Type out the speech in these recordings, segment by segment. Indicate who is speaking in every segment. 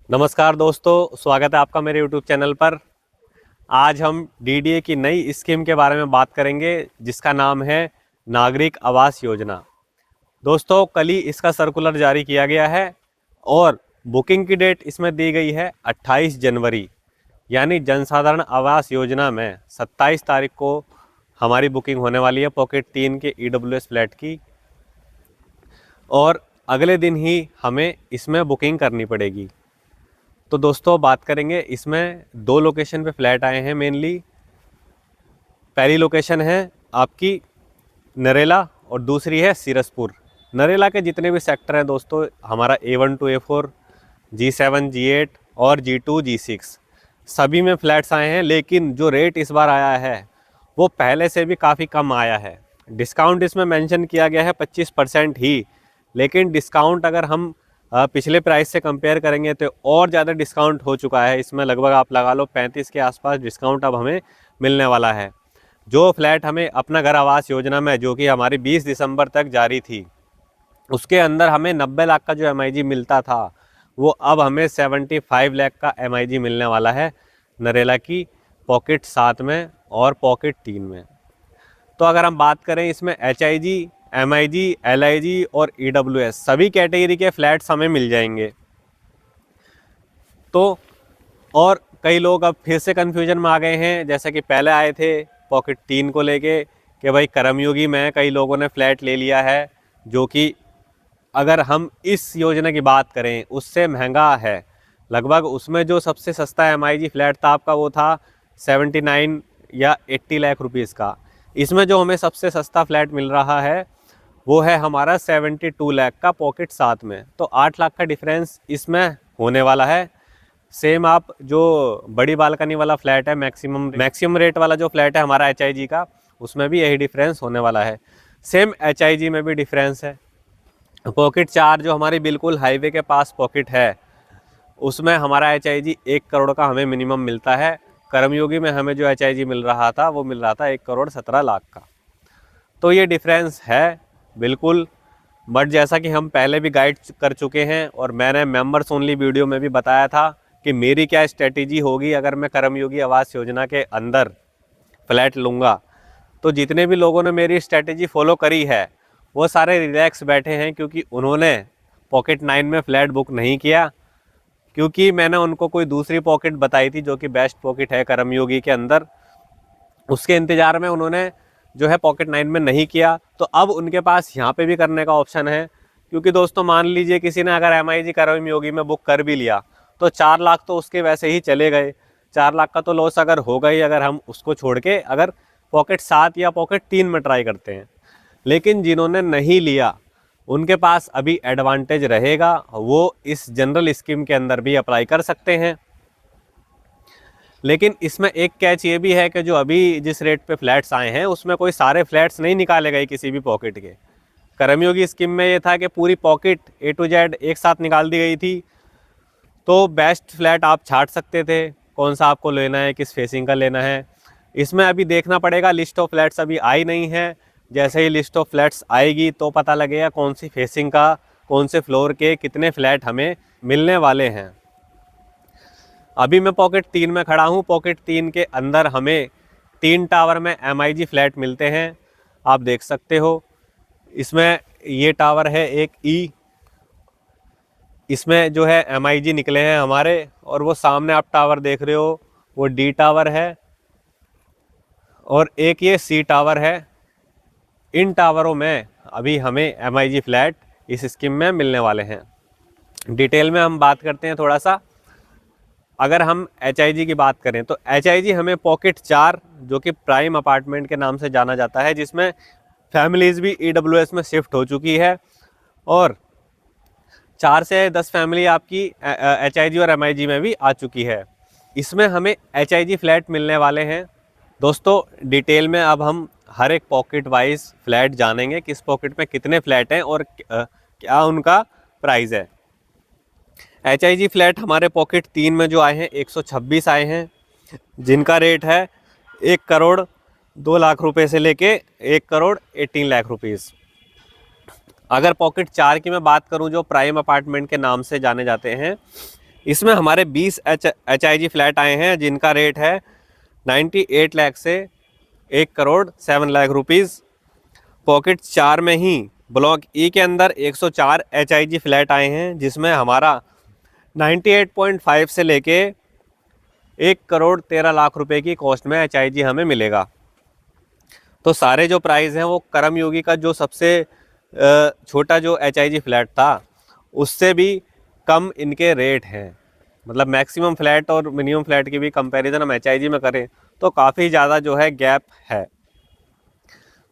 Speaker 1: नमस्कार दोस्तों, स्वागत है आपका मेरे YouTube चैनल पर। आज हम डीडीए की नई स्कीम के बारे में बात करेंगे जिसका नाम है नागरिक आवास योजना। दोस्तों, कल ही इसका सर्कुलर जारी किया गया है और बुकिंग की डेट इसमें दी गई है 28 जनवरी। यानी जनसाधारण आवास योजना में 27 तारीख को हमारी बुकिंग होने वाली है पॉकेट 3 के EWS फ्लैट की, और अगले दिन ही हमें इसमें बुकिंग करनी पड़ेगी। तो दोस्तों, बात करेंगे, इसमें दो लोकेशन पे फ्लैट आए हैं मेनली। पहली लोकेशन है आपकी नरेला और दूसरी है सिरसपुर। नरेला के जितने भी सेक्टर हैं दोस्तों, हमारा A1 to A4, G7, G8 और G2, G6 सभी में फ्लैट्स आए हैं। लेकिन जो रेट इस बार आया है वो पहले से भी काफ़ी कम आया है। डिस्काउंट इसमें मेंशन किया गया है 25% ही, लेकिन डिस्काउंट अगर हम पिछले प्राइस से कंपेयर करेंगे तो और ज़्यादा डिस्काउंट हो चुका है। इसमें लगभग आप लगा लो 35 के आसपास डिस्काउंट अब हमें मिलने वाला है। जो फ्लैट हमें अपना घर आवास योजना में, जो कि हमारी 20 दिसंबर तक जारी थी, उसके अंदर हमें 90 लाख का जो MIG मिलता था वो अब हमें 75 लाख का MIG मिलने वाला है नरेला की पॉकेट 7 में और पॉकेट 3 में। तो अगर हम बात करें, इसमें HIG, MIG, LIG और EWS सभी कैटेगरी के फ्लैट्स हमें मिल जाएंगे। तो और कई लोग अब फिर से कन्फ्यूजन में आ गए हैं, जैसे कि पहले आए थे पॉकेट 3 को लेके कि भाई कर्मयोगी में कई लोगों ने फ्लैट ले लिया है, जो कि अगर हम इस योजना की बात करें उससे महंगा है। लगभग उसमें जो सबसे सस्ता MIG फ्लैट था आपका वो था 79 या 80 लाख रुपीज़ का। इसमें जो हमें सबसे सस्ता फ्लैट मिल रहा है वो है हमारा 72 लाख का पॉकेट 7 में। तो 8 लाख का डिफरेंस इसमें होने वाला है। सेम आप जो बड़ी बालकनी वाला फ्लैट है, मैक्सिमम रेट वाला जो फ्लैट है हमारा HIG का, उसमें भी यही डिफरेंस होने वाला है। सेम HIG में भी डिफरेंस है। पॉकेट 4 जो हमारी बिल्कुल हाईवे के पास पॉकेट है, उसमें हमारा HIG 1 करोड़ का हमें मिनिमम मिलता है। कर्मयोगी में हमें जो HIG मिल रहा था वो मिल रहा था 1 करोड़ 17 लाख का। तो ये डिफरेंस है बिल्कुल। बट जैसा कि हम पहले भी गाइड कर चुके हैं और मैंने मेंबर्स ओनली वीडियो में भी बताया था कि मेरी क्या स्ट्रेटेजी होगी अगर मैं कर्मयोगी आवास योजना के अंदर फ्लैट लूँगा। तो जितने भी लोगों ने मेरी स्ट्रेटेजी फॉलो करी है वो सारे रिलैक्स बैठे हैं, क्योंकि उन्होंने पॉकेट 9 में फ्लैट बुक नहीं किया, क्योंकि मैंने उनको कोई दूसरी पॉकेट बताई थी जो कि बेस्ट पॉकेट है कर्मयोगी के अंदर। उसके इंतज़ार में उन्होंने जो है पॉकेट 9 में नहीं किया। तो अब उनके पास यहाँ पे भी करने का ऑप्शन है, क्योंकि दोस्तों मान लीजिए किसी ने अगर MIG कर्मयोगी में बुक कर भी लिया तो 4 लाख तो उसके वैसे ही चले गए। 4 लाख का तो लॉस अगर होगा ही, अगर हम उसको छोड़ के अगर पॉकेट 7 या पॉकेट 3 में ट्राई करते हैं। लेकिन जिन्होंने नहीं लिया उनके पास अभी एडवांटेज रहेगा, वो इस जनरल स्कीम के अंदर भी अप्लाई कर सकते हैं। लेकिन इसमें एक कैच ये भी है कि जो अभी जिस रेट पे फ्लैट्स आए हैं उसमें कोई सारे फ्लैट्स नहीं निकाले गए किसी भी पॉकेट के। कर्मयोगी स्कीम में ये था कि पूरी पॉकेट A to Z एक साथ निकाल दी गई थी। तो बेस्ट फ्लैट आप छांट सकते थे कौन सा आपको लेना है, किस फेसिंग का लेना है। इसमें अभी देखना पड़ेगा, लिस्ट ऑफ फ्लैट्स अभी आई नहीं है। जैसे ही लिस्ट ऑफ फ्लैट्स आएगी तो पता लगेगा कौन सी फेसिंग का, कौन से फ्लोर के कितने फ्लैट हमें मिलने वाले हैं। अभी मैं पॉकेट 3 में खड़ा हूँ। पॉकेट 3 के अंदर हमें 3 टावर में MIG फ्लैट मिलते हैं, आप देख सकते हो। इसमें ये टावर है एक E, इसमें जो है MIG निकले हैं हमारे, और वो सामने आप टावर देख रहे हो वो D टावर है, और एक ये C टावर है। इन टावरों में अभी हमें MIG फ्लैट इस स्कीम में मिलने वाले हैं। डिटेल में हम बात करते हैं थोड़ा सा। अगर हम HIG की बात करें तो HIG हमें पॉकेट 4 जो कि प्राइम अपार्टमेंट के नाम से जाना जाता है, जिसमें फैमिलीज़ भी EWS में शिफ्ट हो चुकी है, और 4 से 10 फैमिली आपकी HIG और MIG में भी आ चुकी है। इसमें हमें HIG फ्लैट मिलने वाले हैं। दोस्तों, डिटेल में अब हम हर एक पॉकेट वाइज फ्लैट जानेंगे, किस पॉकेट में कितने फ्लैट हैं और क्या उनका प्राइस है। HIG फ्लैट हमारे पॉकेट 3 में जो आए हैं 126 आए हैं, जिनका रेट है 1 करोड़ 2 लाख रुपए से लेके 1 करोड़ 18 लाख रुपीज़। अगर पॉकेट 4 की मैं बात करूं, जो प्राइम अपार्टमेंट के नाम से जाने जाते हैं, इसमें हमारे 20 HIG फ्लैट आए हैं जिनका रेट है 98 लाख से 1,07,00,000 रुपीज़। पॉकेट 4 में ही ब्लॉक ई के अंदर 104 HIG फ्लैट आए हैं जिसमें हमारा 98.5 से लेके 1,13,00,000 रुपए की कॉस्ट में HIG हमें मिलेगा। तो सारे जो प्राइस हैं वो कर्मयोगी का जो सबसे छोटा जो HIG फ्लैट था उससे भी कम इनके रेट हैं। मतलब मैक्सिमम फ्लैट और मिनिमम फ्लैट की भी कंपैरिजन हम HIG में करें तो काफ़ी ज़्यादा जो है गैप है।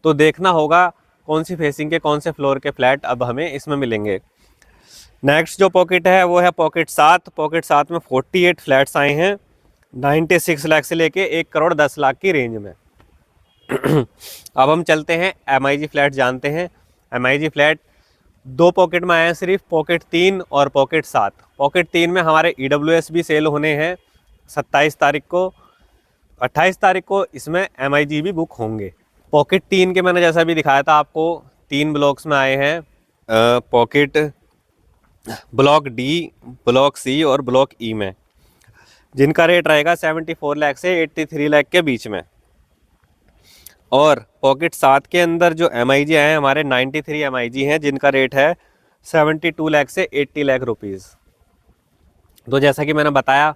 Speaker 1: तो देखना होगा कौन सी फेसिंग के कौन से फ्लोर के फ्लैट अब हमें इसमें मिलेंगे। नेक्स्ट जो पॉकेट है वो है पॉकेट 7। पॉकेट 7 में 48 फ्लैट्स आए हैं 96 लाख से लेके 1,10,00,000 की रेंज में। अब हम चलते हैं MIG फ्लैट जानते हैं। MIG फ्लैट 2 पॉकेट में आए हैं सिर्फ, पॉकेट 3 और पॉकेट 7। पॉकेट 3 में हमारे EWS भी सेल होने हैं 27 तारीख को। 28 तारीख को इसमें MIG भी बुक होंगे। पॉकेट 3 के मैंने जैसा भी दिखाया था आपको 3 ब्लॉक्स में आए हैं, pocket block D, block C और ब्लॉक E में, जिनका रेट रहेगा 74 लाख से 83 लाख के बीच में। और पॉकेट 7 के अंदर जो MIG हैं हमारे 93 MIG हैं जिनका रेट है 72 लाख से 80 लाख रुपीज़। तो जैसा कि मैंने बताया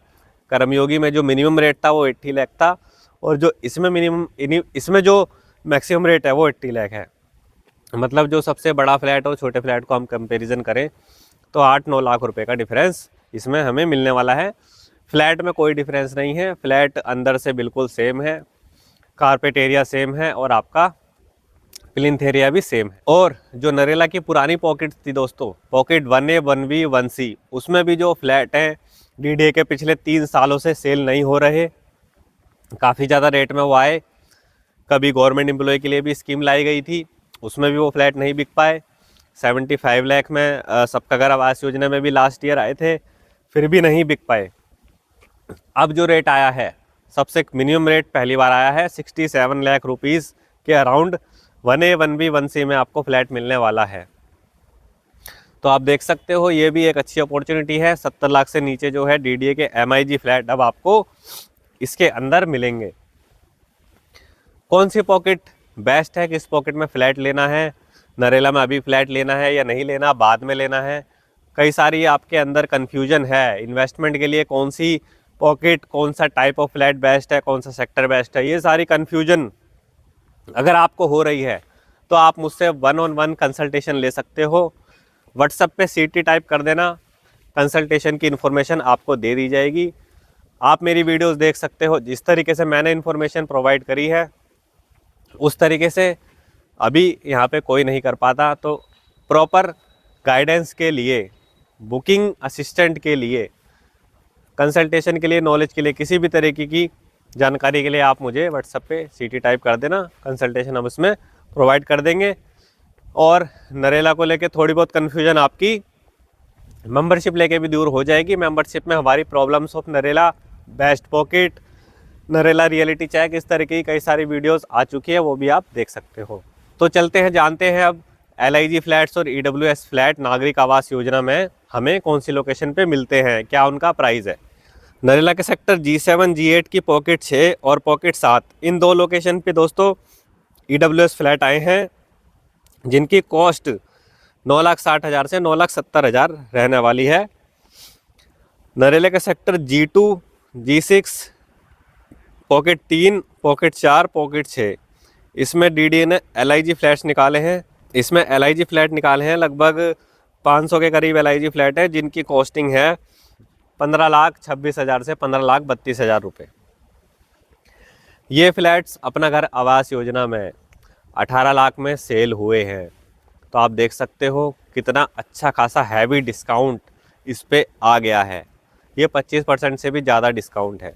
Speaker 1: कर्मयोगी में जो मिनिमम रेट था वो 80 लाख था और जो इसमें जो मैक्सिमम रेट है वो 80 लाख है। मतलब जो सबसे बड़ा फ्लैट और छोटे फ्लैट को हम कंपैरिजन करें तो 8-9 लाख रुपए का डिफरेंस इसमें हमें मिलने वाला है। फ्लैट में कोई डिफरेंस नहीं है, फ्लैट अंदर से बिल्कुल सेम है, कारपेट एरिया सेम है और आपका प्लिंथ एरिया भी सेम है। और जो नरेला की पुरानी पॉकेट थी दोस्तों, पॉकेट 1A, 1B, 1C, उसमें भी जो फ्लैट हैं DDA के पिछले 3 सालों से सेल नहीं हो रहे, काफ़ी ज़्यादा रेट में वो आए। कभी गवर्नमेंट एम्प्लॉय के लिए भी स्कीम लाई गई थी, उसमें भी वो फ्लैट नहीं बिक पाए। 75 लाख में सबका घर आवास योजना में भी लास्ट ईयर आए थे, फिर भी नहीं बिक पाए। अब जो रेट आया है सबसे मिनिमम रेट पहली बार आया है 67 लाख रुपीज़ के अराउंड 1A, 1B, 1C में आपको फ्लैट मिलने वाला है। तो आप देख सकते हो ये भी एक अच्छी अपॉर्चुनिटी है। 70 लाख से नीचे जो है DDA के MIG फ्लैट अब आपको इसके अंदर मिलेंगे। कौन सी पॉकेट बेस्ट है, किस पॉकेट में फ़्लैट लेना है, नरेला में अभी फ्लैट लेना है या नहीं लेना, बाद में लेना है, कई सारी आपके अंदर कन्फ्यूजन है। इन्वेस्टमेंट के लिए कौन सी पॉकेट, कौन सा टाइप ऑफ फ्लैट बेस्ट है, कौन सा सेक्टर बेस्ट है, ये सारी कन्फ्यूजन अगर आपको हो रही है तो आप मुझसे 1-on-1 कंसल्टेशन ले सकते हो। व्हाट्सएप पे CT टाइप कर देना, कंसल्टेशन की इन्फॉर्मेशन आपको दे दी जाएगी। आप मेरी वीडियोस देख सकते हो, जिस तरीके से मैंने इन्फॉर्मेशन प्रोवाइड करी है उस तरीके से अभी यहाँ पे कोई नहीं कर पाता। तो प्रॉपर गाइडेंस के लिए, बुकिंग असिस्टेंट के लिए, कंसल्टेशन के लिए, नॉलेज के लिए, किसी भी तरीके की जानकारी के लिए आप मुझे व्हाट्सएप पे CT टाइप कर देना, कंसल्टेशन हम उसमें प्रोवाइड कर देंगे। और नरेला को लेके थोड़ी बहुत कन्फ्यूजन आपकी मेंबरशिप लेके भी दूर हो जाएगी। मेंबरशिप में हमारी problems of Narela, best pocket, Narela reality check, इस तरीके की कई सारी वीडियोस आ चुकी है, वो भी आप देख सकते हो। तो चलते हैं, जानते हैं अब LIG फ्लैट्स और EWS फ्लैट नागरिक आवास योजना में हमें कौन सी लोकेशन पे मिलते हैं, क्या उनका प्राइस है। नरेला के सेक्टर G7, G8 की पॉकेट 6 और पॉकेट 7, इन 2 लोकेशन पे दोस्तों EWS फ्लैट आए हैं जिनकी कॉस्ट 9,60,000 से 9,70,000 रहने वाली है। नरेला के sector G2, G6, pocket 3, pocket 4, pocket 6, इसमें DDA ने LIG फ्लैट्स निकाले हैं। इसमें LIG फ्लैट निकाले हैं लगभग 500 के करीब LIG फ्लैट है जिनकी कॉस्टिंग है 15,26,000 से 15,32,000 रुपये। ये फ्लैट्स अपना घर आवास योजना में 18 लाख में सेल हुए हैं। तो आप देख सकते हो कितना अच्छा खासा हैवी डिस्काउंट इस पे आ गया है। ये 25% से भी ज़्यादा डिस्काउंट है।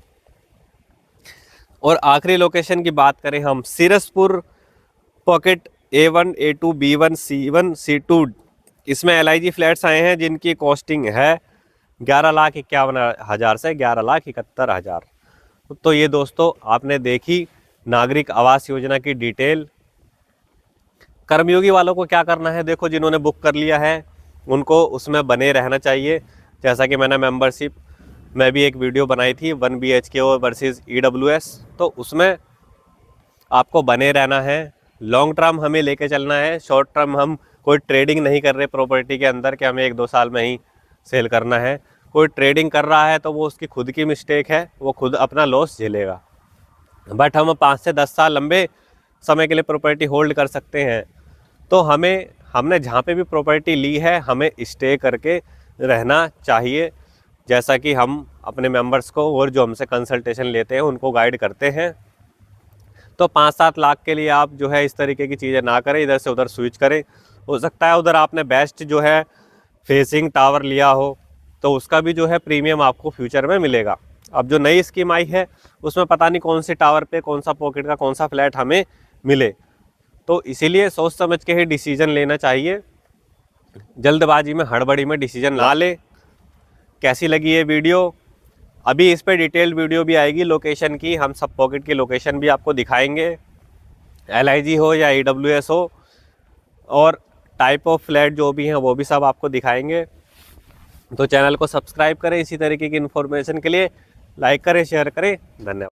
Speaker 1: और आखिरी लोकेशन की बात करें हम, Siraspur pocket A1, A2, B1, C1, C2, इसमें LIG फ्लैट्स आए हैं जिनकी कॉस्टिंग है 11,51,000 से 11,71,000। तो ये दोस्तों आपने देखी नागरिक आवास योजना की डिटेल। कर्मयोगी वालों को क्या करना है, देखो जिन्होंने बुक कर लिया है उनको उसमें बने रहना चाहिए। जैसा कि मैंने मेंबरशिप मैं भी एक वीडियो बनाई थी 1 BHK वर्सेस EWS। तो उसमें आपको बने रहना है, लॉन्ग टर्म हमें लेके चलना है। शॉर्ट टर्म हम कोई ट्रेडिंग नहीं कर रहे प्रॉपर्टी के अंदर कि हमें 1-2 साल में ही सेल करना है। कोई ट्रेडिंग कर रहा है तो वो उसकी खुद की मिस्टेक है, वो खुद अपना लॉस झेलेगा। बट हम 5 से 10 साल लंबे समय के लिए प्रॉपर्टी होल्ड कर सकते हैं। तो हमने जहाँ पे भी प्रॉपर्टी ली है हमें स्टे करके रहना चाहिए, जैसा कि हम अपने मेंबर्स को और जो हमसे कंसल्टेशन लेते हैं उनको गाइड करते हैं। तो 5-7 लाख के लिए आप जो है इस तरीके की चीज़ें ना करें, इधर से उधर स्विच करें। हो सकता है उधर आपने बेस्ट जो है फेसिंग टावर लिया हो, तो उसका भी जो है प्रीमियम आपको फ्यूचर में मिलेगा। अब जो नई स्कीम आई है उसमें पता नहीं कौन सी टावर पे कौन सा पॉकेट का कौन सा फ्लैट हमें मिले, तो इसीलिए सोच समझ के ही डिसीजन लेना चाहिए। जल्दबाजी में हड़बड़ी में डिसीजन ना ले। कैसी लगी ये वीडियो? अभी इस पे डिटेल्ड वीडियो भी आएगी लोकेशन की, हम सब पॉकेट की लोकेशन भी आपको दिखाएंगे, LIG हो या EWS हो, और टाइप ऑफ फ्लैट जो भी हैं वो भी सब आपको दिखाएंगे। तो चैनल को सब्सक्राइब करें इसी तरीके की इन्फॉर्मेशन के लिए, लाइक करें, शेयर करें। धन्यवाद।